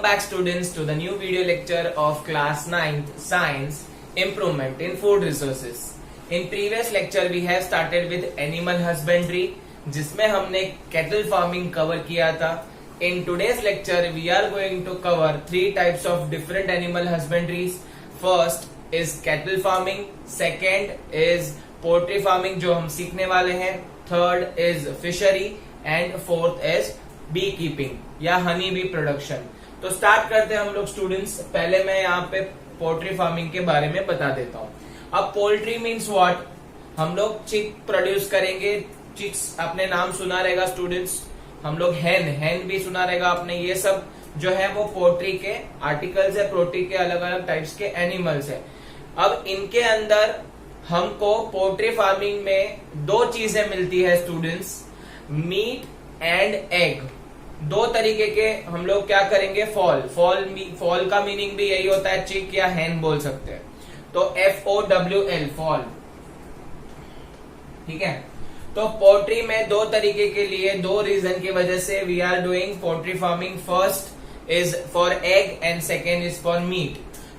back students to the new video lecture of class 9th science improvement in food resources. In previous lecture we have started with animal husbandry जिसमें हमने cattle farming cover किया था. In today's lecture we are going to cover three types of different animal husbandries. First is cattle farming, second is poultry farming जो हम सीखने वाले हैं, third is fishery and fourth is bee keeping या honey bee production. तो start करते हैं हम लोग स्टूडेंट्स. पहले मैं यहाँ पे पोल्ट्री फार्मिंग के बारे में बता देता हूँ. अब पोल्ट्री मीन्स व्हाट, हम लोग चिक प्रोड्यूस करेंगे. चिक्स आपने नाम सुना रहेगा स्टूडेंट्स. हम लोग हैन भी सुना रहेगा आपने. ये सब जो है वो पोल्ट्री के आर्टिकल्स है, पोल्ट्री के अलग अलग टाइप्स के एनिमल्स है. अब इनके अंदर हमको पोल्ट्री फार्मिंग में दो चीजें मिलती है स्टूडेंट्स, मीट एंड एग. दो तरीके के हम लोग क्या करेंगे, फॉल का मीनिंग भी यही होता है, चिक या हैन बोल सकते हैं. तो FOWL फॉल, ठीक है. तो पोल्ट्री में दो तरीके के लिए, दो रीजन की वजह से we are doing poultry farming. First is for egg and second is for meat.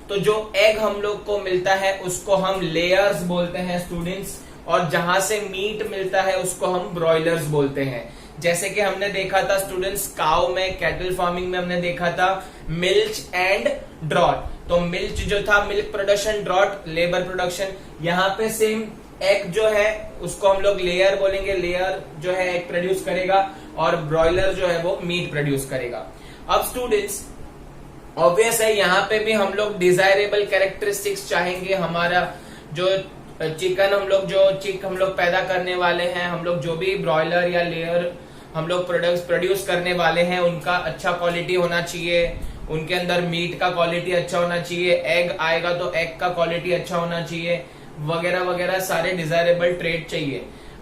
तो जो एग हम लोग को मिलता है उसको हम लेयर्स बोलते हैं स्टूडेंट्स, और जहां से मीट मिलता है उसको हम ब्रॉयलर्स बोलते हैं. जैसे कि हमने देखा था स्टूडेंट्स काउ में, कैटल फार्मिंग में हमने देखा था मिल्च एंड ड्रॉट. तो मिल्च जो था milk production, draught labour production. यहाँ पे सेम एग जो है उसको हम लोग लेयर बोलेंगे. लेयर जो है एग प्रोड्यूस करेगा और ब्रॉयलर जो है वो मीट प्रोड्यूस करेगा. अब स्टूडेंट्स ऑब्वियस है यहाँ पे भी हम लोग डिजायरेबल कैरेक्टरिस्टिक्स चाहेंगे. हमारा जो चिकन हम लोग पैदा करने वाले हैं, हम लोग जो भी ब्रॉयलर या लेयर हम लोग प्रोड्यूस करने वाले हैं उनका अच्छा क्वालिटी होना चाहिए. उनके अंदर मीट का क्वालिटी अच्छा होना चाहिए. एग आएगा तो एग का क्वालिटी अच्छा होना चाहिए, वगैरह वगैरह सारे डिजायरेबल ट्रेड चाहिए.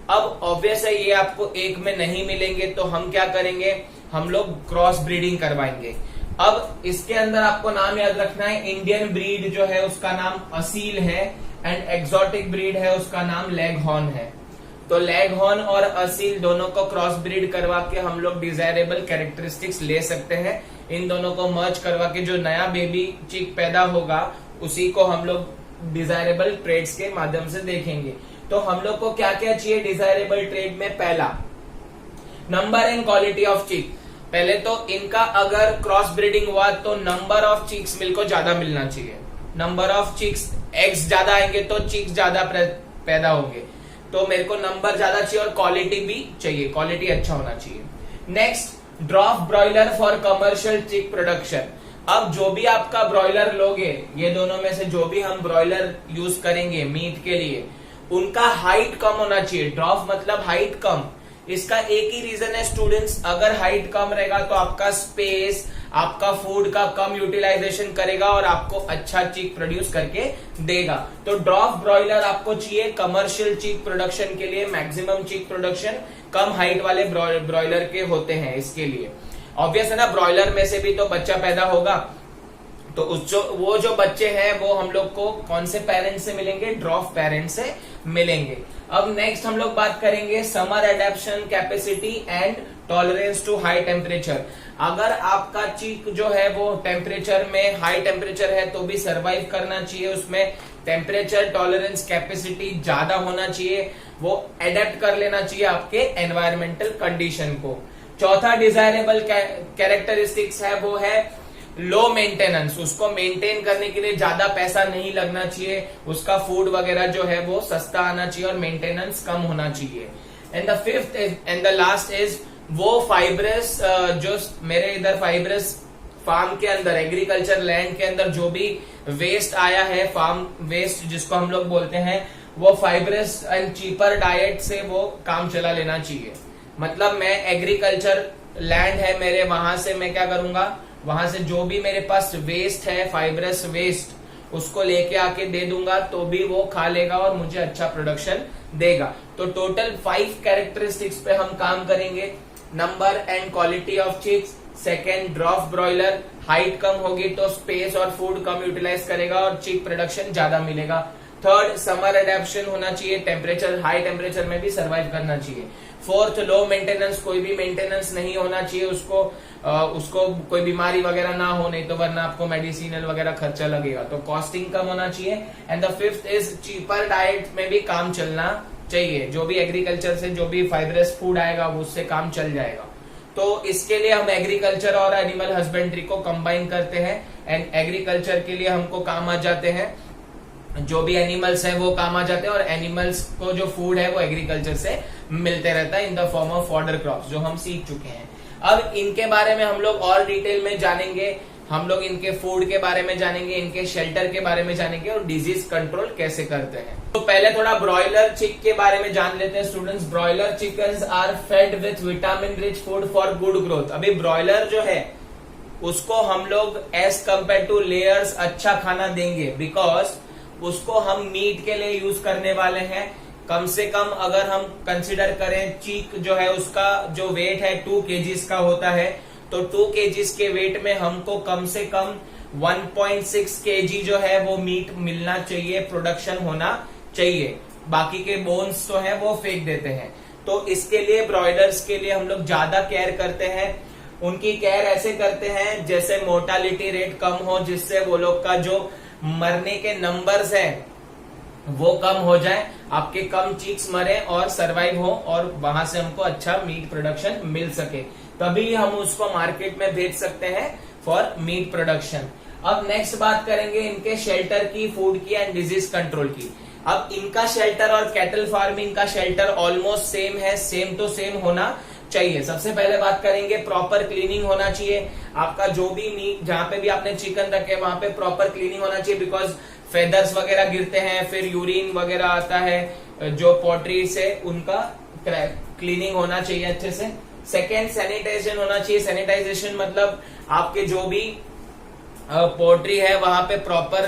अब ऑब्वियस है ये आपको एक में नहीं मिलेंगे, तो हम क्या करेंगे, हम लोग क्रॉस ब्रीडिंग करवाएंगे. अब इसके अंदर आपको नाम याद रखना है. इंडियन ब्रीड जो है उसका नाम असील है एंड एक्सोटिक ब्रीड है उसका नाम लेगहॉर्न है. तो लेगहॉर्न और असील दोनों को क्रॉस ब्रीड करवा के हम लोग डिजायरेबल कैरेक्टरिस्टिक्स ले सकते हैं. इन दोनों को मर्ज करवा के जो नया बेबी चिक पैदा होगा उसी को हम लोग डिजायरेबल ट्रेड्स के माध्यम से देखेंगे. तो हम लोग को क्या क्या चाहिए डिजायरेबल ट्रेड में, पहला नंबर एंड क्वालिटी ऑफ चिक. पहले तो इनका अगर क्रॉस ब्रीडिंग हुआ तो नंबर ऑफ चिक्स मिल को ज्यादा मिलना चाहिए. नंबर ऑफ चिक्स, एग्स ज्यादा आएंगे तो चिक्स ज्यादा पैदा होंगे. तो मेरे को नंबर ज्यादा चाहिए और क्वालिटी भी चाहिए, क्वालिटी अच्छा होना चाहिए. Next drop broiler for commercial चिक प्रोडक्शन. अब जो भी आपका ब्रॉयलर लोगे, ये दोनों में से जो भी हम ब्रॉयलर यूज करेंगे मीट के लिए, उनका हाइट कम होना चाहिए. ड्रॉप मतलब हाइट कम. इसका एक ही रीजन है स्टूडेंट्स, अगर हाइट कम रहेगा तो आपका स्पेस, आपका फूड का कम यूटिलाइजेशन करेगा और आपको अच्छा चीक प्रोड्यूस करके देगा. तो ड्रॉप ब्रॉयलर आपको चाहिए कमर्शियल चीक प्रोडक्शन के लिए. मैक्सिमम चीक प्रोडक्शन कम हाइट वाले ब्रॉयलर के होते हैं. इसके लिए ऑब्वियस है ना, ब्रॉयलर में से भी तो बच्चा पैदा होगा. तो वो जो बच्चे हैं वो हम लोग को कौन से पेरेंट्स से मिलेंगे, ड्रॉप पेरेंट्स से मिलेंगे. अब नेक्स्ट हम लोग बात करेंगे summer adaptation capacity and tolerance to high temperature. अगर आपका चीक जो है वो टेम्परेचर में हाई टेम्परेचर है तो भी सरवाइव करना चाहिए. उसमें टेम्परेचर टॉलरेंस कैपेसिटी ज्यादा होना चाहिए, वो एडेप्ट कर लेना चाहिए आपके एनवायरमेंटल कंडीशन को. चौथा डिजायरेबल कैरेक्टरिस्टिक्स है वो है लो मेंटेनेंस. उसको मेंटेन करने के लिए ज्यादा पैसा नहीं लगना चाहिए. उसका फूड वगैरह जो है वो सस्ता आना चाहिए और मेंटेनेंस कम होना चाहिए. And the fifth and the last is वो फाइब्रस, जो मेरे इधर फाइब्रस फार्म के अंदर, एग्रीकल्चर लैंड के अंदर जो भी वेस्ट आया है, फार्म वेस्ट जिसको हम लोग बोलते हैं, वो फाइब्रस एंड चीपर डाइट से वो काम चला लेना चाहिए. मतलब मैं एग्रीकल्चर लैंड है मेरे, वहां से मैं क्या करूंगा, वहां से जो भी मेरे पास वेस्ट है, फाइब्रस वेस्ट, उसको लेके आके दे दूंगा तो भी वो खा लेगा और मुझे अच्छा प्रोडक्शन देगा. तो टोटल 5 कैरेक्टरिस्टिक्स पे हम काम करेंगे. Number and quality of chicks, second drop broiler, height कम होगी तो स्पेस और फूड कम यूटिलाइज करेगा और चिक प्रोडक्शन ज्यादा मिलेगा. थर्ड, समर एडेप्शन होना चाहिए, टेम्परेचर हाई टेम्परेचर में भी सर्वाइव करना चाहिए। फोर्थ, लो मेंटेनेंस, कोई भी मेंटेनेंस नहीं होना चाहिए, उसको कोई बीमारी वगैरह ना हो, नहीं तो वरना आपको मेडिसिनल वगैरह खर्चा लगेगा, तो कॉस्टिंग कम होना चाहिए। And the fifth is cheaper diet में भी काम चलना चाहिए, जो भी एग्रीकल्चर से जो भी फाइबरस फूड आएगा वो उससे काम चल जाएगा। तो इसके लिए हम एग्रीकल्चर और एनिमल हस्बेंड्री को कंबाइन करते हैं, एंड एग्रीकल्चर के लिए हमको काम आ जाते हैं जो भी एनिमल्स हैं वो काम आ जाते हैं, और एनिमल्स को जो फूड है वो एग्रीकल्चर से मिलते रहता है in the form of fodder crops, जो हम सीख चुके हैं। अब इनके बारे में हम लोग और डिटेल में जानेंगे, हम लोग इनके फूड के बारे में जानेंगे, इनके शेल्टर के बारे में जानेंगे और डिजीज कंट्रोल कैसे करते हैं। तो पहले थोड़ा ब्रॉयलर चिक के बारे में जान लेते हैं students. Broiler chickens are fed with vitamin rich food for good growth. अभी ब्रॉयलर जो है उसको हम लोग एज कंपेयर टू लेयर्स अच्छा खाना देंगे, बिकॉज उसको हम मीट के लिए यूज करने वाले हैं। कम से कम अगर हम कंसिडर करें, चीक जो है उसका जो वेट है 2 kgs का होता है, तो 2 kgs के वेट में हमको कम से कम 1.6 kg जो है वो मीट मिलना चाहिए, प्रोडक्शन होना चाहिए। बाकी के बोन्स तो है वो फेंक देते हैं। तो इसके लिए ब्रॉयलर्स के लिए हम लोग ज्यादा केयर करते हैं। उनकी केयर ऐसे करते हैं जैसे मोर्टालिटी रेट कम हो, जिससे वो लोग का जो मरने के नंबर्स हैं वो कम हो जाए, आपके कम चीक्स मरे और सरवाइव हो, और वहां से हमको अच्छा मीट प्रोडक्शन मिल सके, तभी हम उसको मार्केट में भेज सकते हैं फॉर मीट प्रोडक्शन। अब नेक्स्ट बात करेंगे इनके शेल्टर की, फूड की एंड डिजीज कंट्रोल की। अब इनका शेल्टर और कैटल फार्मिंग का शेल्टर ऑलमोस्ट सेम है, सेम टू सेम होना चाहिए। सबसे पहले बात करेंगे प्रॉपर क्लीनिंग होना चाहिए। आपका जो भी मीट, जहां पे भी आपने चिकन रखे वहां पे प्रॉपर क्लीनिंग होना चाहिए, बिकॉज फेदर्स वगैरह गिरते हैं, फिर यूरिन वगैरह आता है जो पोल्ट्री से, उनका क्लीनिंग होना चाहिए अच्छे से। सेकेंड, सैनिटाइजेशन होना चाहिए। सैनिटाइजेशन मतलब आपके जो भी पोल्ट्री है वहां पे प्रॉपर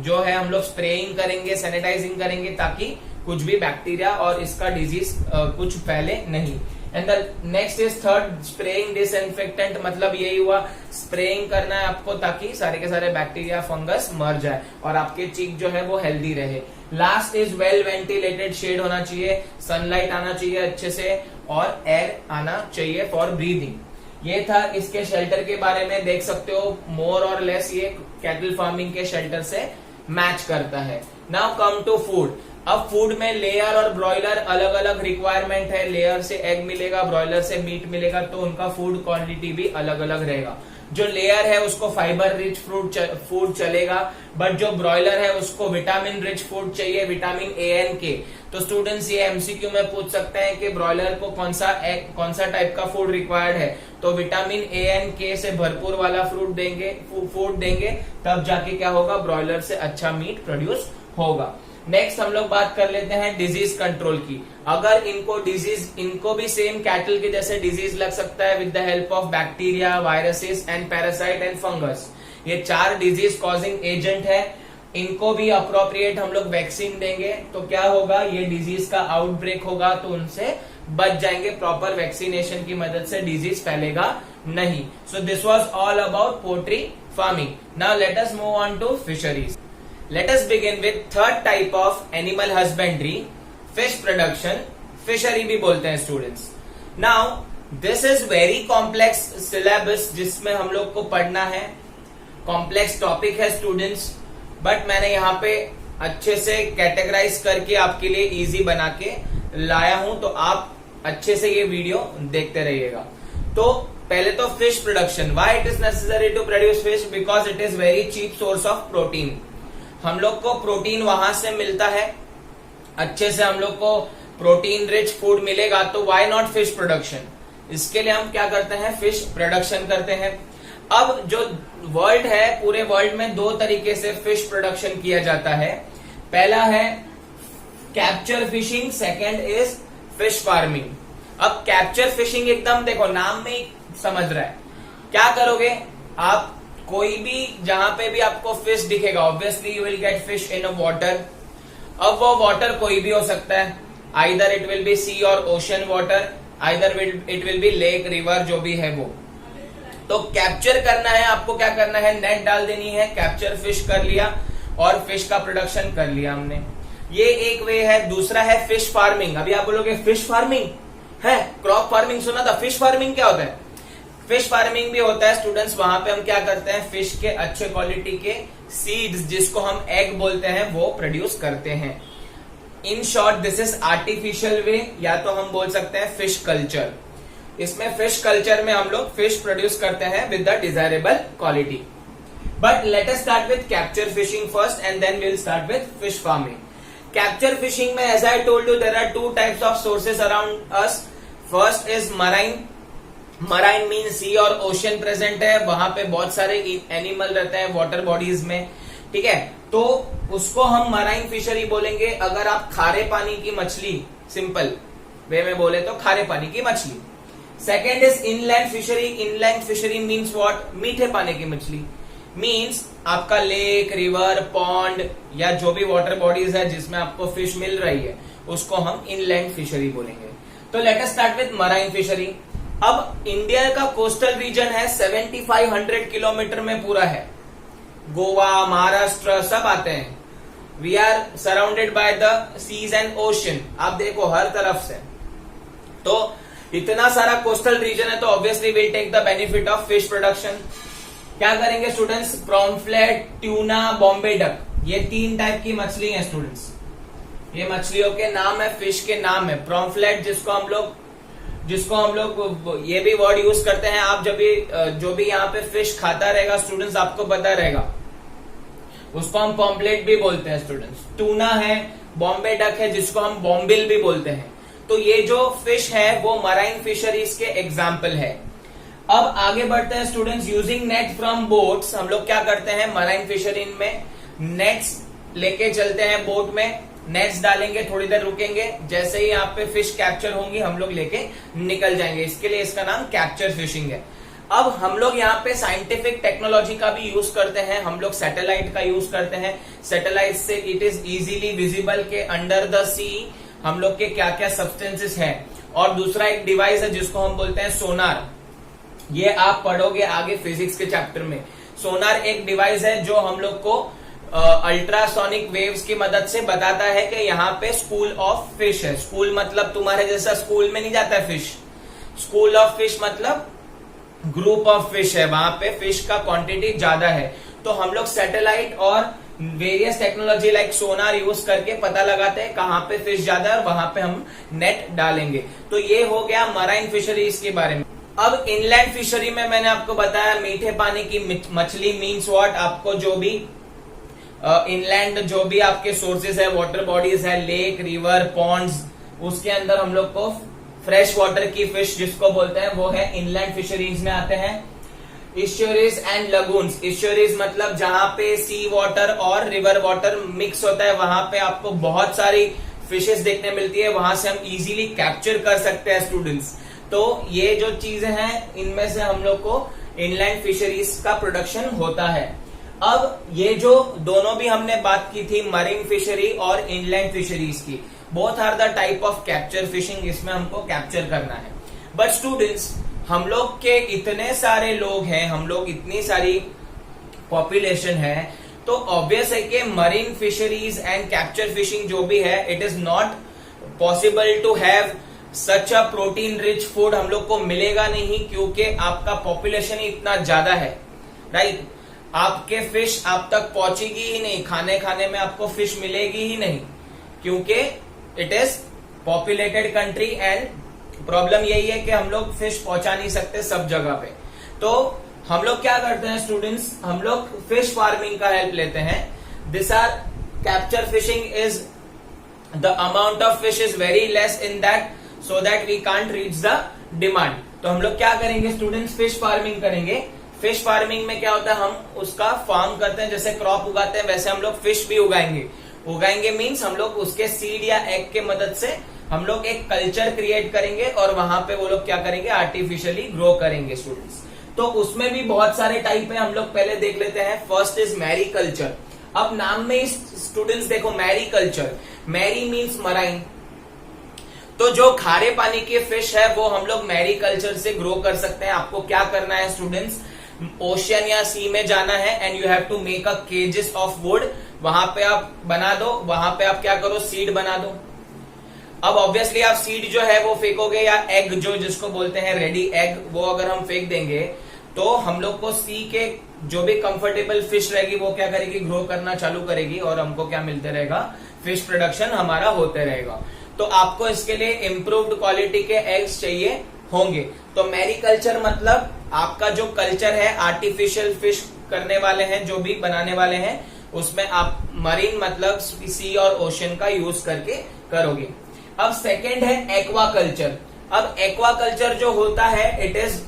जो है हम लोग स्प्रेइंग करेंगे, सैनिटाइजिंग करेंगे, ताकि कुछ भी बैक्टीरिया और इसका डिजीज कुछ फैले नहीं। And the next is third, spraying disinfectant, मतलब यही हुआ स्प्रेइंग करना है आपको ताकि सारे के सारे बैक्टीरिया फंगस मर जाए और आपके चिक जो है वो हेल्दी रहे। Last is well ventilated shed होना चाहिए, सनलाइट आना चाहिए अच्छे से और एयर आना चाहिए फॉर ब्रीदिंग। ये था इसके शेल्टर के बारे में, देख सकते हो मोर और लेस ये कैटल फार्मिंग के शेल्टर से मैच करता है। Now come to food. अब फूड में लेयर और ब्रॉयलर अलग अलग रिक्वायरमेंट है। लेयर से एग मिलेगा, ब्रॉयलर से मीट मिलेगा, तो उनका फूड क्वांटिटी भी अलग अलग रहेगा। जो लेयर है उसको फाइबर रिच फूड चलेगा, बट जो ब्रॉयलर है उसको विटामिन रिच फूड चाहिए, विटामिन ए एन के। तो स्टूडेंट्स ये एमसीक्यू में पूछ सकते हैं कि ब्रॉयलर को कौन सा टाइप का फूड रिक्वायर्ड है, तो विटामिन ए एन के से भरपूर वाला फूड देंगे, तब जाके क्या होगा, ब्रॉयलर से अच्छा मीट प्रोड्यूस होगा। नेक्स्ट हम लोग बात कर लेते हैं डिजीज कंट्रोल की। अगर इनको भी सेम कैटल के जैसे डिजीज लग सकता है with the help of bacteria, viruses and parasite and fungus. ये 4 डिजीज कॉजिंग एजेंट है, इनको भी अप्रोप्रिएट हम लोग वैक्सीन देंगे तो क्या होगा, ये डिजीज का आउटब्रेक होगा तो उनसे बच जाएंगे। प्रॉपर वैक्सीनेशन की मदद से डिजीज फैलेगा नहीं। So this was all about poultry farming. Now let us move on to fisheries. Let us begin with third type of animal husbandry, fish production, fishery भी बोलते हैं students. Now this is very complex syllabus जिसमें हम लोग को पढ़ना है, complex topic है स्टूडेंट्स, बट मैंने यहाँ पे अच्छे से कैटेगराइज करके आपके लिए इजी बना के लाया हूं, तो आप अच्छे से ये वीडियो देखते रहिएगा। तो पहले तो fish production, why it is necessary to produce fish, because it is very cheap source of protein. हम लोग को प्रोटीन वहां से मिलता है, अच्छे से हम लोग को प्रोटीन रिच फूड मिलेगा, तो व्हाई नॉट फिश प्रोडक्शन। इसके लिए हम क्या करते हैं, फिश प्रोडक्शन करते हैं। अब जो वर्ल्ड है, पूरे वर्ल्ड में 2 तरीके से फिश प्रोडक्शन किया जाता है। पहला है capture fishing, second is fish farming. अब कैप्चर फिशिंग एकदम देखो नाम में ही समझ रहा है, क्या करोगे आप, कोई भी जहां पे भी आपको फिश दिखेगा, obviously you will get fish in a water. अब वो वाटर कोई भी हो सकता है, either it will be sea और ocean water, either it will be lake, river, जो भी है वो। तो कैप्चर करना है आपको, क्या करना है, नेट डाल देनी है, कैप्चर फिश कर लिया, और फिश का प्रोडक्शन कर लिया हमने। ये एक वे है। दूसरा है फिश फार्मिंग। अभी आप बोलोगे फिश फार्मिंग है, क्रॉप फार्मिंग सुना था, फिश फार्मिंग क्या होता है? फिश फार्मिंग भी होता है स्टूडेंट्स, वहां पे हम क्या करते हैं, फिश के अच्छे क्वालिटी के सीड्स जिसको हम एग बोलते हैं वो प्रोड्यूस करते हैं। In short this is artificial way, या तो हम बोल सकते हैं फिश कल्चर। इसमें फिश कल्चर में हम लोग फिश प्रोड्यूस करते हैं with the desirable quality. But let us start with capture fishing first and then will start with fish farming. Capture fishing में as I told you there are two types of sources around us. First is marine. Marine mean sea और ocean present है, वहां पे बहुत सारे animal रहते हैं water bodies में, ठीक है, तो उसको हम मराइन फिशरी बोलेंगे। अगर आप खारे पानी की मछली, सिंपल वे में बोले तो खारे पानी की मछली। Second is inland fishery. Inland fishery means what, मीठे पानी की मछली। मीन्स आपका लेक, रिवर, पॉन्ड या जो भी वाटर बॉडीज है जिसमें आपको फिश मिल रही है उसको हम इनलैंड फिशरी बोलेंगे। तो late us start with marine fishery. अब इंडिया का कोस्टल रीजन है 7500 किलोमीटर में पूरा है। गोवा, महाराष्ट्र सब आते हैं। We are surrounded by the seas and ocean. आप देखो हर तरफ से, तो इतना सारा कोस्टल रीजन है तो obviously will take the benefit of fish production. क्या करेंगे students, pomfret, tuna, Bombay duck, ये 3 टाइप की मछली है स्टूडेंट्स। ये मछलियों के नाम है, फिश के नाम है। प्रॉम्फ्लेट जिसको हम लोग ये भी वर्ड यूज करते हैं। आप जब भी जो भी यहाँ पे फिश खाता रहेगा स्टूडेंट्स आपको पता रहेगा, उसको हम पॉम्पलेट भी बोलते हैं स्टूडेंट्स। टूना है, बॉम्बे डक है जिसको हम बॉम्बिल भी बोलते हैं। तो ये जो फिश है वो मराइन फिशरीज के एग्जाम्पल है। अब आगे बढ़ते हैं students. Using net from boats, हम लोग क्या करते हैं मराइन फिशरी में, नेट्स लेके चलते हैं बोट में, नेट्स डालेंगे, थोड़ी देर रुकेंगे, जैसे ही यहाँ पे फिश कैप्चर होंगी हम लोग लेके निकल जाएंगे। इसके लिए इसका नाम कैप्चर फिशिंग है। अब हम लोग यहाँ पे साइंटिफिक टेक्नोलॉजी का भी यूज करते हैं। हम लोग सैटेलाइट का यूज करते हैं। सैटेलाइट से इट इज इजीली विजिबल के अंडर द सी हम लोग के क्या क्या सब्सटेंसेस है। और दूसरा एक डिवाइस है जिसको हम बोलते हैं सोनार। ये आप पढ़ोगे आगे फिजिक्स के चैप्टर में। सोनार एक डिवाइस है जो हम लोग को अल्ट्रासोनिक वेव्स की मदद से बताता है कि यहाँ पे स्कूल ऑफ फिश है। स्कूल मतलब तुम्हारे जैसा स्कूल में नहीं जाता है फिश। स्कूल ऑफ फिश मतलब ग्रुप ऑफ फिश है, वहां पे फिश का क्वांटिटी ज्यादा है। तो हम लोग सैटेलाइट और वेरियस टेक्नोलॉजी लाइक सोनार यूज करके पता लगाते हैं कहाँ पे फिश ज्यादा है और वहां पे हम नेट डालेंगे। तो ये हो गया मराइन फिशरीज के बारे में। अब इनलैंड फिशरी में मैंने आपको बताया मीठे पानी की मछली मीन्स व्हाट, आपको जो भी इनलैंड जो भी आपके सोर्सेज है, वाटर बॉडीज है, लेक, रिवर, पॉन्ड्स, उसके अंदर हम लोग को फ्रेश वाटर की फिश जिसको बोलते हैं वो है इनलैंड फिशरीज में आते हैं। इश्योरीज एंड लगून्स। इश्योरीज मतलब जहां पे सी वाटर और रिवर वाटर मिक्स होता है, वहां पे आपको बहुत सारी फिशेस देखने मिलती है, वहां से हम इजीली कैप्चर कर सकते हैं स्टूडेंट्स। तो ये जो चीजें हैं इनमें से हम लोग को इनलैंड फिशरीज का प्रोडक्शन होता है। अब ये जो दोनों भी हमने बात की थी मरीन फिशरी और इनलैंड फिशरीज की, both are the type of capture fishing, इसमें हमको कैप्चर करना है। बट स्टूडेंट्स हम लोग के इतने सारे लोग हैं, हम लोग इतनी सारी पॉपुलेशन है, तो ऑब्वियस है कि marine fisheries and capture fishing जो भी है it is not possible to have such a protein rich food. हम लोग को मिलेगा नहीं क्योंकि आपका पॉपुलेशन ही इतना ज्यादा है, राइट। आपके फिश आप तक पहुंचेगी ही नहीं, खाने खाने में आपको फिश मिलेगी ही नहीं क्योंकि it is populated country and problem यही है कि हम लोग फिश पहुंचा नहीं सकते सब जगह पे। तो हम लोग क्या करते हैं स्टूडेंट्स, हम लोग फिश फार्मिंग का हेल्प लेते हैं। This are capture fishing is the amount of fish is very less in that so that we can't reach the demand. तो हम लोग क्या करेंगे स्टूडेंट्स, फिश फार्मिंग करेंगे। फिश फार्मिंग में क्या होता है, हम उसका फार्म करते हैं, जैसे क्रॉप उगाते हैं वैसे हम लोग फिश भी उगाएंगे। उगाएंगे मीन्स हम लोग उसके सीड या एग के मदद से हम लोग एक कल्चर क्रिएट करेंगे और वहां पे वो लोग क्या करेंगे, आर्टिफिशियली ग्रो करेंगे स्टूडेंट्स। तो उसमें भी बहुत सारे टाइप है, हम लोग पहले देख लेते हैं। First is mariculture. अब नाम में स्टूडेंट्स देखो mariculture, mari means marine. तो जो खारे पानी के फिश है वो हम लोग मैरी कल्चर से ग्रो कर सकते हैं। आपको क्या करना है स्टूडेंट्स, ओशियन या सी में जाना है and you have to make a cages of wood वहां पे आप बना दो, वहां पे आप क्या करो, सीड बना दो। अब ऑब्वियसली आप सीड जो है वो फेंकोगे, या एग जो जिसको बोलते हैं रेडी एग, वो अगर हम फेंक देंगे तो हम लोग को सी के जो भी कंफर्टेबल फिश रहेगी वो क्या करेगी, ग्रो करना चालू करेगी, और हमको क्या मिलते रहेगा, फिश प्रोडक्शन हमारा होते रहेगा। तो आपको इसके लिए इम्प्रूव्ड क्वालिटी के एग्स चाहिए होंगे। तो मैरीकल्चर मतलब आपका जो कल्चर है, आर्टिफिशियल फिश करने वाले हैं, जो भी बनाने वाले हैं, उसमें आप मरीन मतलब सी और ओशन का यूज करके करोगे। अब सेकेंड है एक्वाकल्चर। अब एक्वाकल्चर जो होता है, it is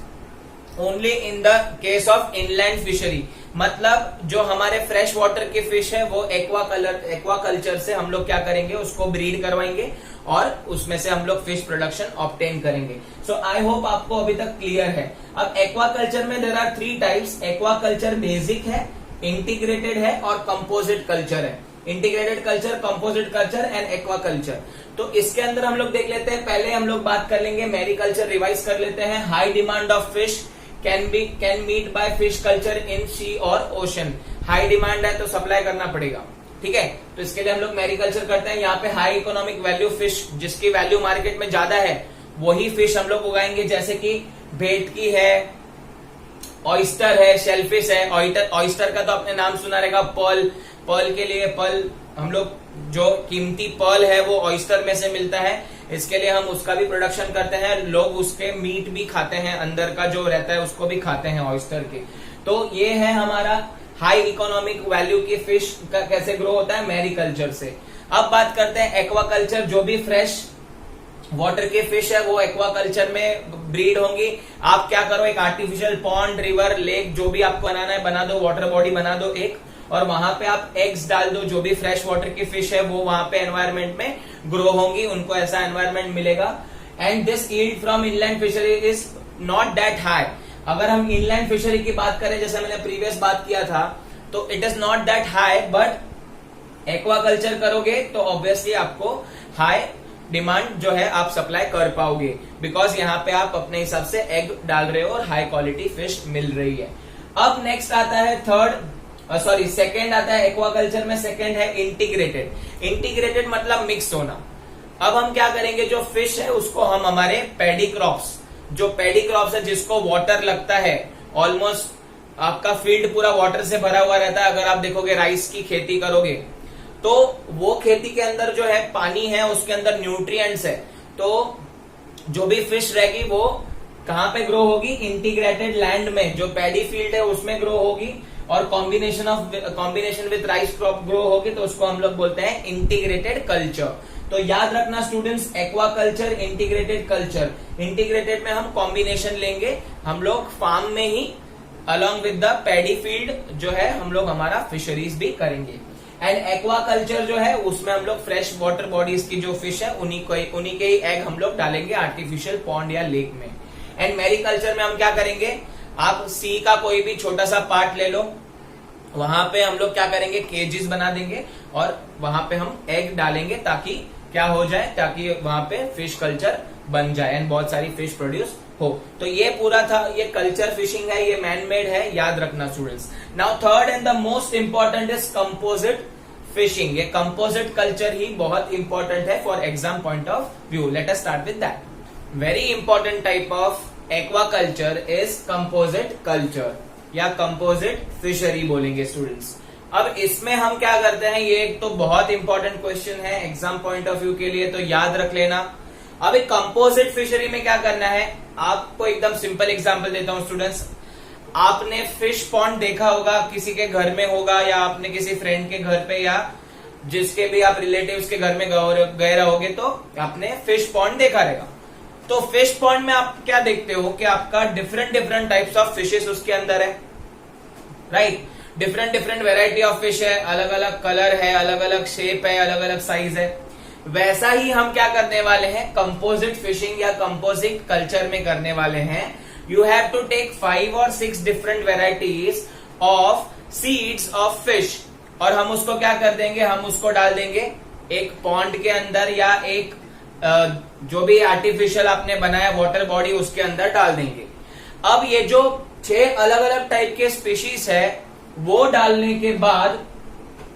only in the case of inland fishery, मतलब जो हमारे फ्रेश वाटर के फिश है वो एक्वाकल्चर से हम लोग क्या करेंगे, उसको ब्रीड करवाएंगे और उसमें से हम लोग फिश प्रोडक्शन ऑब्टेन करेंगे। सो आई होप आपको अभी तक क्लियर है। अब एक्वाकल्चर में there are 3 types. Aquaculture basic है, इंटीग्रेटेड है और कंपोजिट कल्चर है। Integrated culture, composite culture and aquaculture. तो इसके अंदर हम लोग देख लेते हैं, पहले हम लोग बात कर लेंगे मैरीकल्चर, रिवाइज कर लेते हैं। High demand of fish can meet by fish culture in sea और ओशन। हाई डिमांड है तो सप्लाई करना पड़ेगा, ठीक है। तो इसके लिए हम लोग मैरीकल्चर करते हैं। यहाँ पे हाई इकोनॉमिक वैल्यू फिश, जिसकी वैल्यू मार्केट में ज्यादा है, वही फिश हम लोग उगाएंगे, जैसे कि भेटकी है, ऑयस्टर है, शेलफिश है। ऑयस्टर का तो आपने नाम सुना रहेगा, पर्ल के लिए पर्ल, हम लोग जो कीमती पर्ल है वो ऑयस्टर में से मिलता है, इसके लिए हम उसका भी प्रोडक्शन करते हैं। लोग उसके मीट भी खाते हैं, अंदर का जो रहता है उसको भी खाते हैं ऑयस्टर के। तो ये है हमारा हाई इकोनॉमिक वैल्यू की फिश का कैसे ग्रो होता है, मैरीकल्चर से। अब बात करते हैं एक्वाकल्चर। जो भी फ्रेश वाटर के फिश है वो एक्वाकल्चर में ब्रीड होंगी। आप क्या करो, एक आर्टिफिशियल पॉन्ड, रिवर, लेक, जो भी आपको बनाना है बना दो, वाटर बॉडी बना दो एक, और वहां पे आप एग्स डाल दो। जो भी फ्रेश वाटर की फिश है वो वहां पे एनवायरमेंट में ग्रो होंगी, उनको ऐसा एनवायरमेंट मिलेगा। And this yield from inland fishery is not that high. अगर हम इनलैंड फिशरी की बात करें, जैसे मैंने प्रीवियस बात किया था, तो it is not that high, but aquaculture करोगे तो ऑब्वियसली आपको हाई डिमांड जो है आप सप्लाई कर पाओगे, बिकॉज यहाँ पे आप अपने हिसाब से एग डाल रहे हो और हाई क्वालिटी फिश मिल रही है। अब नेक्स्ट आता है सेकेंड आता है एक्वाकल्चर में। सेकेंड है इंटीग्रेटेड। इंटीग्रेटेड मतलब मिक्स होना। अब हम क्या करेंगे, जो फिश है उसको हम हमारे पैडी क्रॉप्स, जो पैडी क्रॉप्स है जिसको वाटर लगता है, ऑलमोस्ट आपका फील्ड पूरा वाटर से भरा हुआ रहता है। अगर आप देखोगे राइस की खेती करोगे तो वो खेती के अंदर जो है पानी है, उसके अंदर न्यूट्रिएंट्स है, तो जो भी फिश रहेगी वो कहां पे ग्रो होगी, इंटीग्रेटेड लैंड में, जो पैडी फील्ड है उसमें ग्रो होगी, और combination with rice crop grow होगी, तो उसको हम लोग बोलते हैं इंटीग्रेटेड कल्चर। तो याद रखना students, aquaculture, integrated culture. Integrated में हम कॉम्बिनेशन लेंगे, हम लोग फार्म में ही along with the paddy field जो है हम लोग हमारा फिशरीज भी करेंगे। एंड एक्वाकल्चर जो है उसमें हम लोग फ्रेश वाटर बॉडीज की जो फिश है उन्हीं के ही एग हम लोग डालेंगे आर्टिफिशियल पॉन्ड या लेक में। एंड मैरीकल्चर में हम क्या करेंगे, आप सी का कोई भी छोटा सा पार्ट ले लो, वहां पे हम लोग क्या करेंगे, केजेस बना देंगे और वहां पे हम एग डालेंगे, ताकि क्या हो जाए, ताकि वहां पे फिश कल्चर बन जाए एंड बहुत सारी फिश प्रोड्यूस हो। तो ये पूरा था, ये कल्चर फिशिंग है, ये मैन मेड है, याद रखना students. Now third and the most important is composite fishing. ये कंपोजिट कल्चर ही बहुत इंपॉर्टेंट है for exam point of view. Late us start with that. Very important type of aquaculture is composite culture या composite fishery बोलेंगे students. अब इसमें हम क्या करते हैं, ये एक तो बहुत इंपॉर्टेंट क्वेश्चन है एग्जाम पॉइंट ऑफ व्यू के लिए, तो याद रख लेना। अब एक कंपोजिट फिशरी में क्या करना है, आपको एकदम सिंपल एग्जांपल देता हूं स्टूडेंट्स। आपने फिश पॉन्ड देखा होगा, किसी के घर में होगा, या आपने किसी फ्रेंड के घर पे, या जिसके भी आप रिलेटिव्स के घर में गए रहोगे तो आपने फिश पॉन्ड देखा रहेगा। तो फिश पॉन्ड में आप क्या देखते हो कि आपका डिफरेंट टाइप्स ऑफ फिशेस उसके अंदर है, right. Different variety of fish है, अलग अलग कलर है, अलग अलग शेप है, अलग अलग साइज है। वैसा ही हम क्या करने वाले हैं, कंपोजिट फिशिंग या कंपोजिट कल्चर में करने वाले हैं। You have to take 5 or 6 different varieties of seeds of fish, और हम उसको क्या कर देंगे, हम उसको डाल देंगे एक पॉन्ड के अंदर, या एक जो भी आर्टिफिशियल आपने बनाया वाटर बॉडी उसके अंदर डाल देंगे। अब ये जो 6 अलग अलग टाइप के स्पीशीज है वो डालने के बाद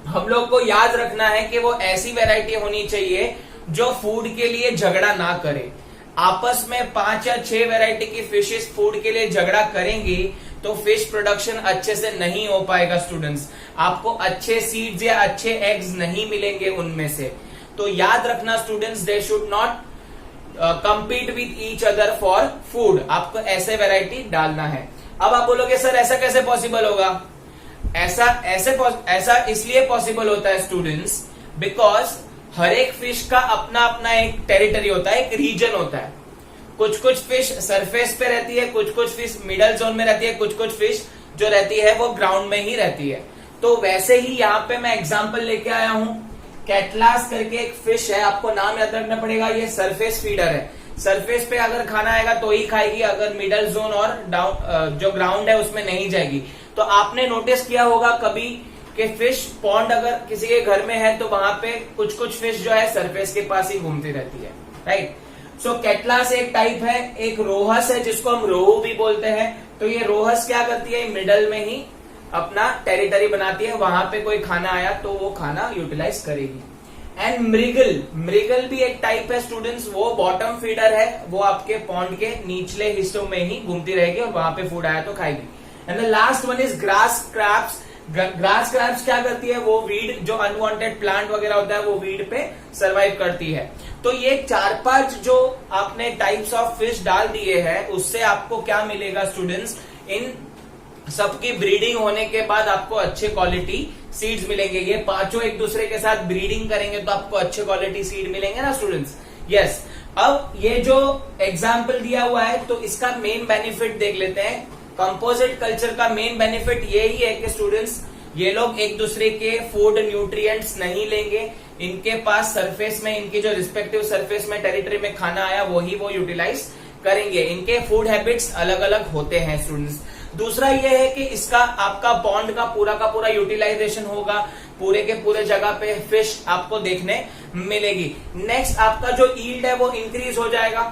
हम लोग को याद रखना है कि वो ऐसी वैरायटी होनी चाहिए जो फूड के लिए झगड़ा ना करे। आपस में 5 या 6 वैरायटी की फिशेस फूड के लिए झगड़ा करेंगी तो फिश प्रोडक्शन अच्छे से नहीं हो पाएगा स्टूडेंट्स। आपको अच्छे सीड्स या अच्छे एग्स नहीं मिलेंगे उनमें से। तो याद रखना students, they should not compete with each other for food। आपको ऐसे वैरायटी डालना है। अब आप बोलोगे सर ऐसा कैसे पॉसिबल होगा? ऐसा इसलिए पॉसिबल होता है स्टूडेंट्स, बिकॉज हर एक फिश का अपना अपना एक टेरिटरी होता है, एक रीजन होता है। कुछ कुछ फिश सरफेस पे रहती है, कुछ कुछ फिश मिडल जोन में रहती है, कुछ कुछ फिश जो रहती है वो ग्राउंड में ही रहती है। तो वैसे ही यहाँ पे मैं एग्जाम्पल लेके आया हूं, कैटलास करके एक फिश है, आपको नाम याद रखना पड़ेगा। ये सरफेस फीडर है, सरफेस पे अगर खाना आएगा तो ही खाएगी, अगर मिडल जोन और डाउन जो ग्राउंड है उसमें नहीं जाएगी। तो आपने नोटिस किया होगा कभी कि फिश पॉन्ड अगर किसी के घर में है तो वहां पे कुछ कुछ फिश जो है सरफेस के पास ही घूमती रहती है, राइट। सो कैटलास एक टाइप है। एक रोहस है जिसको हम रोहू भी बोलते हैं। तो ये रोहस क्या करती है, मिडल में ही अपना टेरिटरी बनाती है, वहां पे कोई खाना आया तो वो खाना यूटिलाइज करेगी। एंड मृगल भी एक टाइप है स्टूडेंट्स, वो बॉटम फीडर है, वो आपके पॉन्ड के निचले हिस्सों में ही घूमती रहेगी और वहां पे फूड आया तो खाएगी। And the last one is grass crabs. Grass crabs क्या करती है, वो वीड जो अनवांटेड प्लांट वगैरह होता है वो वीड पे सरवाइव करती है। तो ये 4-5 जो आपने टाइप्स ऑफ फिश डाल दिए हैं, उससे आपको क्या मिलेगा स्टूडेंट्स, इन सबकी ब्रीडिंग होने के बाद आपको अच्छे क्वालिटी सीड्स मिलेंगे। ये पांचों एक दूसरे के साथ ब्रीडिंग करेंगे तो आपको अच्छे क्वालिटी सीड मिलेंगे ना स्टूडेंट्स। यस, अब ये जो एग्जाम्पल दिया हुआ है तो इसका मेन बेनिफिट देख लेते हैं। कंपोजिट कल्चर का मेन बेनिफिट यही है कि स्टूडेंट्स ये लोग एक दूसरे के फूड न्यूट्रिएंट्स नहीं लेंगे, इनके पास सरफेस में, इनकी जो रिस्पेक्टिव सरफेस में टेरिटरी में खाना आया वही वो यूटिलाइज करेंगे। इनके फूड हैबिट्स अलग अलग होते हैं स्टूडेंट्स। दूसरा ये है कि इसका आपका पॉन्ड का पूरा यूटिलाइजेशन होगा, पूरे के पूरे जगह पे फिश आपको देखने मिलेगी। नेक्स्ट, आपका जो ईल्ड है वो इंक्रीज हो जाएगा,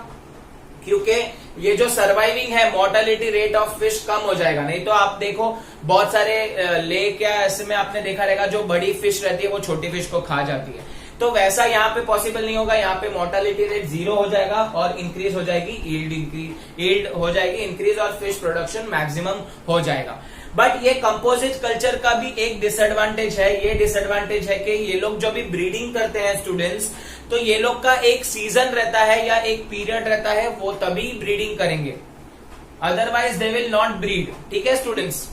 क्योंकि ये जो सर्वाइविंग है, मोर्टेलिटी रेट ऑफ फिश कम हो जाएगा। नहीं तो आप देखो बहुत सारे लेक या ऐसे में आपने देखा रहेगा जो बड़ी फिश रहती है वो छोटी फिश को खा जाती है। तो वैसा यहाँ पे पॉसिबल नहीं होगा। यहाँ पे मोर्टेलिटी रेट 0 हो जाएगा और इंक्रीज हो जाएगी, ईल्ड हो जाएगी इंक्रीज और फिश प्रोडक्शन मैक्सिमम हो जाएगा। बट ये कंपोजिट कल्चर का भी एक डिसएडवांटेज है। ये डिसएडवांटेज है कि ये लोग जो भी ब्रीडिंग करते हैं स्टूडेंट्स, तो ये लोग का एक सीजन रहता है या एक पीरियड रहता है, वो तभी ब्रीडिंग करेंगे, otherwise they will not breed. ठीक है students.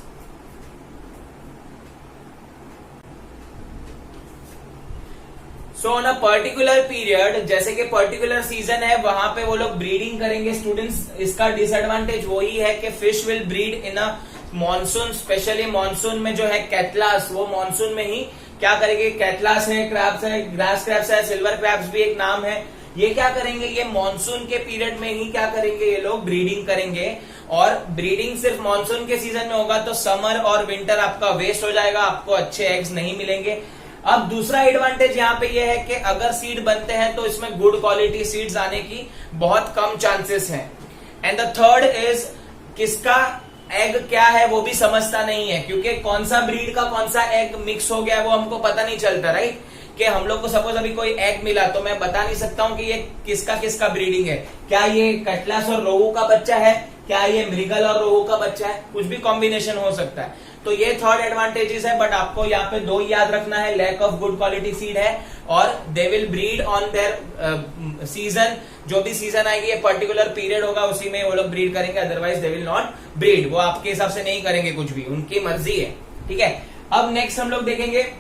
So on a particular period, जैसे कि पर्टिकुलर सीजन है, वहां पे वो लोग ब्रीडिंग करेंगे स्टूडेंट्स। इसका डिसएडवांटेज वही है कि fish will breed in a monsoon, specially monsoon में जो है कैटलास, वो मॉनसून में ही क्या करेंगे, कैटलास है, क्रैब्स है, ग्रास क्रैब्स है, सिल्वर क्रैब्स भी एक नाम है, ये क्या करेंगे, ये मॉनसून के पीरियड में ही क्या करेंगे, ये लोग ब्रीडिंग करेंगे। और ब्रीडिंग सिर्फ मॉनसून के सीजन में होगा तो समर और विंटर आपका वेस्ट हो जाएगा, आपको अच्छे एग्स नहीं मिलेंगे। अब दूसरा एडवांटेज यहाँ पे ये है कि अगर सीड बनते हैं तो इसमें गुड क्वालिटी सीड्स आने की बहुत कम चांसेस हैं। एंड द थर्ड इज, किसका एग क्या है वो भी समझता नहीं है, क्योंकि कौन सा ब्रीड का कौन सा एग मिक्स हो गया है वो हमको पता नहीं चलता, राइट। कि हम लोग को सपोज अभी कोई एग मिला तो मैं बता नहीं सकता हूं कि ये किसका किसका ब्रीडिंग है, क्या ये कैटलास और रोहू का बच्चा है, क्या ये मृगल और रोहू का बच्चा है, कुछ भी कॉम्बिनेशन हो सकता है। तो ये थर्ड एडवांटेजेस है, बट आपको यहाँ पे 2 याद रखना है, lack of good quality seed है और they will breed on their season. जो भी सीजन आएगी, ये पर्टिकुलर पीरियड होगा, उसी में वो लोग ब्रीड करेंगे, otherwise they will not breed. वो आपके हिसाब से नहीं करेंगे कुछ भी, उनकी मर्जी है, ठीक है। अब नेक्स्ट हम लोग देखेंगे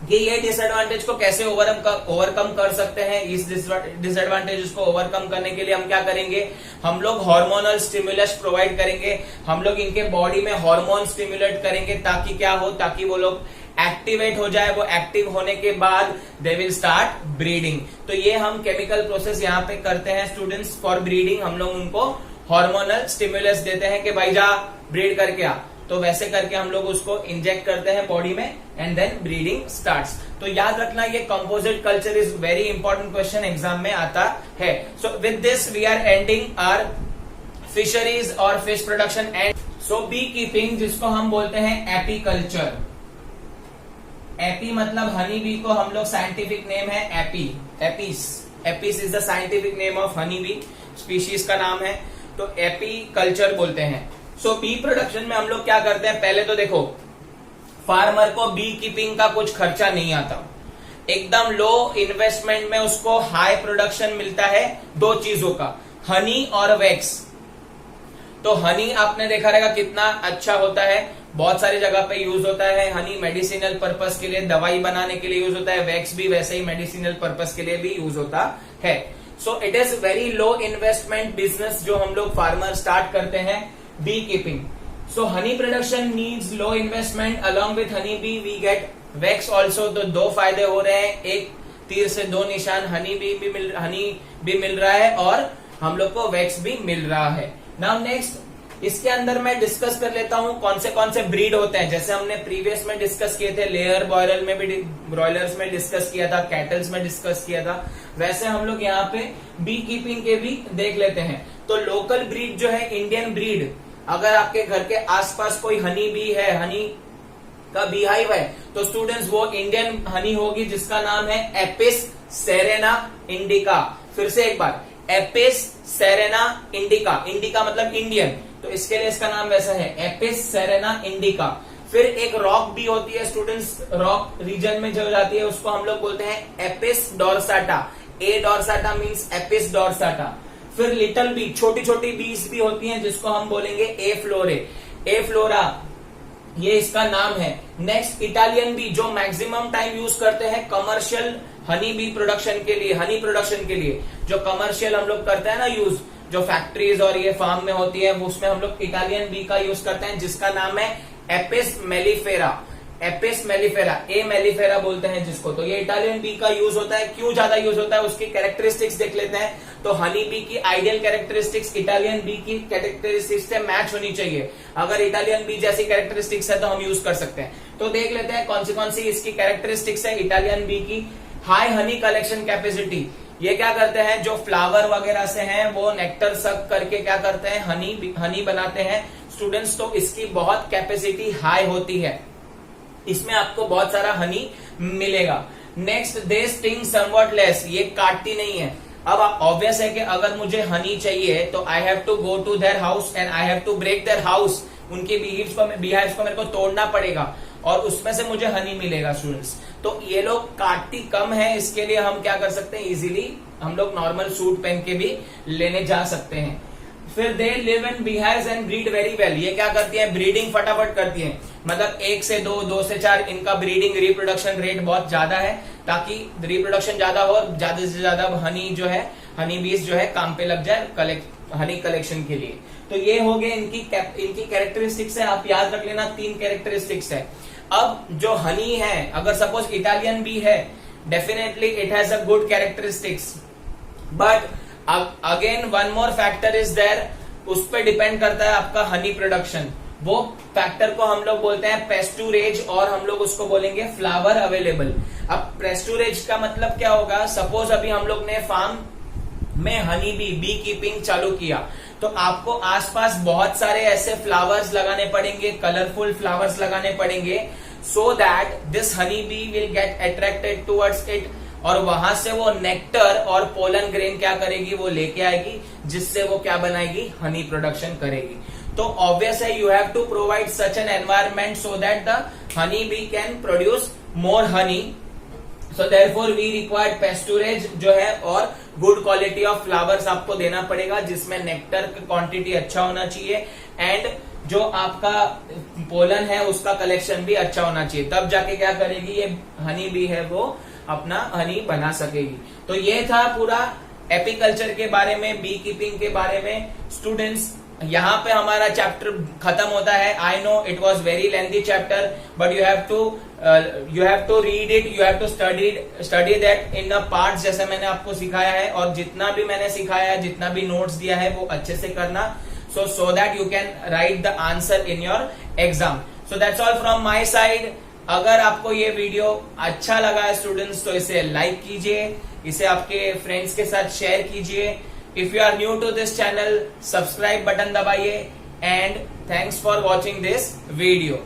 कि ये डिसएडवांटेज को कैसे ओवरकम कर सकते हैं। इस डिसएडवांटेजेस को ओवरकम करने के लिए हम क्या करेंगे, हम लोग हार्मोनल स्टिमुलस प्रोवाइड करेंगे, हम लोग इनके बॉडी में हार्मोन स्टिमुलेट करेंगे, ताकि क्या हो, ताकि वो लोग एक्टिवेट हो जाए। वो एक्टिव होने के बाद दे विल स्टार्ट ब्रीडिंग। तो ये हम केमिकल प्रोसेस यहाँ पे करते हैं स्टूडेंट्स फॉर ब्रीडिंग। हम लोग उनको हार्मोनल स्टिमुलस देते हैं कि भाई जा ब्रीड करके आ, तो वैसे करके हम लोग उसको इंजेक्ट करते हैं बॉडी में एंड देन ब्रीडिंग स्टार्ट्स। तो याद रखना, ये composite culture is very important question exam में आता है। So with this we are ending our fisheries और fish production and so beekeeping, जिसको हम बोलते हैं एपीकल्चर। एपी मतलब हनी बी को हम लोग साइंटिफिक नेम है Apis is the scientific name of honey bee, species का नाम है, तो एपी कल्चर बोलते हैं। सो बी प्रोडक्शन में हम लोग क्या करते हैं, पहले तो देखो फार्मर को बी कीपिंग का कुछ खर्चा नहीं आता, एकदम लो इन्वेस्टमेंट में उसको हाई प्रोडक्शन मिलता है दो चीजों का, हनी और वैक्स। तो हनी आपने देखा रहेगा कितना अच्छा होता है, बहुत सारी जगह पे यूज होता है हनी, मेडिसिनल पर्पस के लिए, दवाई बनाने के लिए यूज होता है, वैक्स भी वैसे ही मेडिसिनल पर्पस के लिए भी यूज होता है। So it is very low investment business जो हम लोग फार्मर स्टार्ट करते हैं, beekeeping. So honey production needs low investment, along with honey bee we get wax also. तो दो फायदे हो रहे हैं, एक तीर से दो निशान, हनी भी मिल रहा है और हम लोग को वैक्स भी मिल रहा है। नाउ नेक्स्ट इसके अंदर मैं डिस्कस कर लेता हूं कौन से ब्रीड होते हैं। जैसे हमने प्रीवियस में डिस्कस किए थे, लेयर ब्रॉयलर में भी, ब्रॉयलर्स में डिस्कस किया था, कैटल्स में डिस्कस किया था, वैसे हम लोग यहाँ पे बी कीपिंग के भी देख लेते हैं। तो लोकल ब्रीड जो है इंडियन ब्रीड, अगर आपके घर के आसपास कोई हनी बी है, हनी का बी हाइव है, तो स्टूडेंट्स वो इंडियन हनी होगी जिसका नाम है एपिस सेरेना इंडिका। फिर से एक बार, एपिस सेरेना इंडिका, इंडिका मतलब इंडियन, तो इसके लिए इसका नाम वैसा है एपिस सेरेना इंडिका। फिर एक रॉक बी होती है स्टूडेंट्स, रॉक रीजन में जो जाती है उसको हम लोग बोलते हैं एपिस डॉर्साटा, ए डॉर्साटा मींस एपिस डॉर्साटा। फिर लिटिल बी, छोटी छोटी बीज भी होती हैं जिसको हम बोलेंगे ए फ्लोरा, ये इसका नाम है। नेक्स्ट इटालियन बी, जो मैक्सिमम टाइम यूज करते हैं कमर्शियल हनी बी प्रोडक्शन के लिए, हनी प्रोडक्शन के लिए जो कमर्शियल हम लोग करते हैं ना यूज, जो फैक्ट्रीज और ये फार्म में होती है, उसमें हम लोग इटालियन बी का यूज करते हैं जिसका नाम है एपिस मेलिफेरा, ए मेलिफेरा बोलते हैं जिसको। तो ये इटालियन बी का यूज होता है। क्यों ज्यादा यूज होता है उसकी कैरेक्टरिस्टिक्स देख लेते हैं। तो हनी बी की आइडियल कैरेक्टरिस्टिक्स इटालियन बी की कैरेक्टरिस्टिक्स से मैच होनी चाहिए। अगर इटालियन बी जैसी कैरेक्टरिस्टिक्स है तो हम यूज कर सकते हैं। तो देख लेते हैं कौन सी इसकी कैरेक्टरिस्टिक्स है इटालियन बी की। हाई हनी कलेक्शन कैपेसिटी, ये क्या करते हैं, जो फ्लावर वगैरह से हैं वो नेक्टर सक करके क्या करते हैं, हनी बनाते हैं स्टूडेंट्स। तो इसकी बहुत कैपेसिटी हाई होती है, इसमें आपको बहुत सारा हनी मिलेगा। नेक्स्ट, दे स्टिंग समवॉट लेस, ये काटती नहीं है। अब ऑब्वियस है कि अगर मुझे हनी चाहिए तो I have to go to their house and I have to break their house, उनके बीहिव्स को मेरे को तोड़ना पड़ेगा और उसमें से मुझे हनी मिलेगा स्टूडेंट्स। तो ये लोग काटती कम है, इसके लिए हम क्या कर सकते हैं, इजीली हम लोग नॉर्मल सूट पहन के भी लेने जा सकते हैं। फिर they live in beehives and breed very well, ये क्या करती है, ब्रीडिंग फटाफट करती है, मतलब 1 से 2, 2 से 4 इनका ब्रीडिंग रिप्रोडक्शन रेट बहुत ज्यादा है, ताकि रिप्रोडक्शन ज्यादा हो, ज्यादा से ज्यादा हनी जो है, हनी बीज जो है काम पे लग जाए हनी कलेक्शन के लिए। तो ये हो गए इनकी कैरेक्टरिस्टिक्स है, आप याद रख लेना 3 कैरेक्टरिस्टिक्स है। अब जो हनी है, अगर सपोज इटालियन बी है, definitely it has a good characteristics, but again one more factor is there, उस पर डिपेंड करता है आपका हनी प्रोडक्शन। वो फैक्टर को हम लोग बोलते हैं पेस्टूरेज, और हम लोग उसको बोलेंगे फ्लावर अवेलेबल। अब पेस्टूरेज का मतलब क्या होगा, सपोज अभी हम लोग ने फार्म में हनी बी कीपिंग चालू किया, तो आपको आसपास बहुत सारे ऐसे फ्लावर्स लगाने पड़ेंगे, कलरफुल फ्लावर्स लगाने पड़ेंगे, so that this honey bee will get attracted towards it, और वहां से वो नेक्टर और पोलन ग्रेन क्या करेगी, वो लेके आएगी, जिससे वो क्या बनाएगी, हनी प्रोडक्शन करेगी। तो ऑब्वियस है, you have to provide such an environment so that the honey bee can produce more honey. So therefore we required pasturage जो है, और गुड क्वालिटी ऑफ फ्लावर्स आपको देना पड़ेगा, जिसमें नेक्टर की क्वांटिटी अच्छा होना चाहिए, एंड जो आपका पोलन है उसका कलेक्शन भी अच्छा होना चाहिए, तब जाके क्या करेगी ये हनी बी है वो अपना हनी बना सकेगी। तो ये था पूरा एपीकल्चर के बारे में, बी कीपिंग के बारे में स्टूडेंट्स। यहाँ पे हमारा चैप्टर खत्म होता है। I know it was very lengthy chapter, but you have to read it, you have to study that in a parts, जैसे मैंने आपको सिखाया है, और जितना भी मैंने सिखाया है, जितना भी नोट्स दिया है वो अच्छे से करना, so that you can write the answer in your exam. So that's all from my side. अगर आपको ये वीडियो अच्छा लगा है स्टूडेंट्स, तो इसे लाइक कीजिए, इसे आपके फ्रेंड्स के साथ शेयर कीजिए। If you are new to this channel, subscribe button दबाइए, and thanks for watching this video.